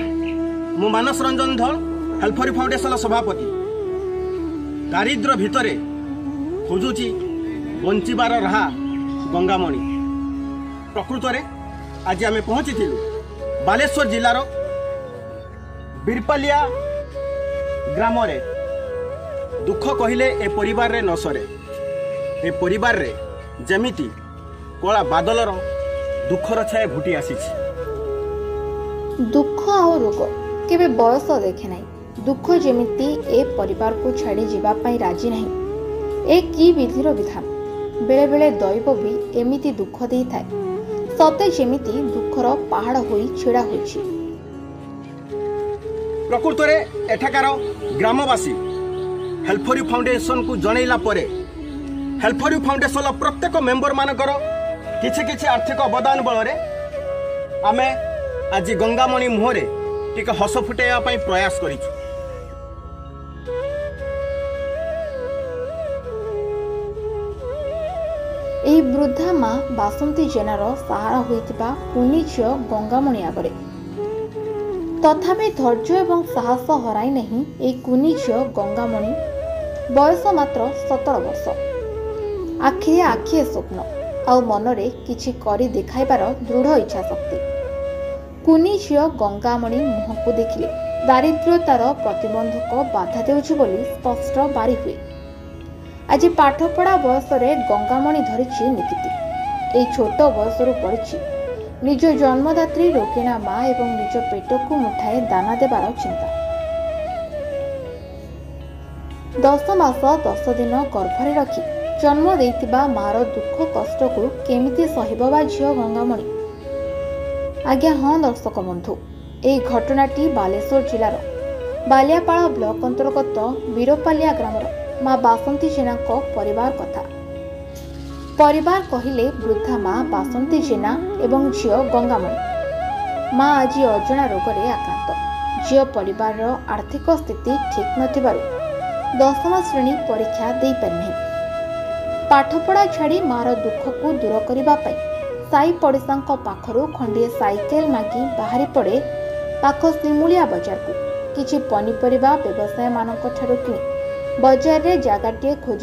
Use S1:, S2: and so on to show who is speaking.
S1: नमस्कार मु मानस रंजन धल हेल्फरी फाउंडेशन सभापति दारिद्र भितरे खोजुची बंचिबार राहा गंगामणि प्रकृत में आज आम पहुंची बालेश्वर जिलार बीरपालिया ग्राम रे दुख कहले ए परिवार रे न सरे ए परिवार रे जेमिति कला बादलर दुखर छाया घुटी आसीछि।
S2: दुख आ रोग केबे बयस देखे नहीं। दुख जेमिति ए परिवार को छाड़ी जीवा पाई राजी नहीं। ए की विधिर विधान बेले बेले दैव भी एमिति दुख देई थाए सते जेमिति दुखर पहाड़ होई छिड़ा होइछि।
S1: प्रकृत में एठाकार ग्रामवासी हेल्फरी फाउंडेशन को जनइला परे हेल्फरी फाउंडेशन प्रत्येक मेंबर मानकर किछि किछि आर्थिक अवदान बल आमे आज गंगामणि मुहरे टिके हस फुटाइबा पई प्रयास करिछु।
S2: एही वृद्धा माँ बासंती जेनार सहारा होइतिबा कुनी झियो गंगामणि आगरे तथापि धैर्य एवं साहस हराई नहीं ए कुनी झियो गंगामणि। बयस मात्र 17 वर्ष। आखिरे आखिए स्वप्न आउ मनरे किछि करी देखाइबार दृढ़ इच्छा शक्ति। कुनी झियो गंगामणि मुह को देखिले दारिद्र्यतार प्रतिबंधक बाधा देउछि बोली स्पष्ट बारी हुए। आज पाठपढ़ा बयस गंगामणि धरिछि निकिति। ए छोट बयसरू पड़िछि निज जन्मदात्री रोकिणा माँ एवं निज पेट को मुठाए दाना देवार चिंता। 10 मास 10 दिन गर्भरे रखी जन्म देइतिबा मार दुख कष्ट को केमिति सहिबा झियो गंगामणि। आज्ञा हाँ दर्शक बंधु, ए घटनाटी बालेश्वर जिलार बालियापाल ब्लॉक अंतर्गत बीरपालिया ग्रामर माँ बासंती जेना परिवार कथा। परिवार कहिले वृद्धा माँ बासंती जेना एवं झियो गंगामणि। माँ आज अजणा रोगरे आक्रांत। झियो परिवार आर्थिक स्थिति ठीक नथिबारु 10मा श्रेणी परीक्षा दे पारि। पाठपढ़ा छाड़ी मार दुख को दूर करने साई पड़ोसा पाखरु खंडे साइकेल मागी बाहरी पड़े पाख सिमुलिया बजार को किछि पनीपरिबा व्यवसाय मानक ठारू किनि बजार रे जागाटिए खोज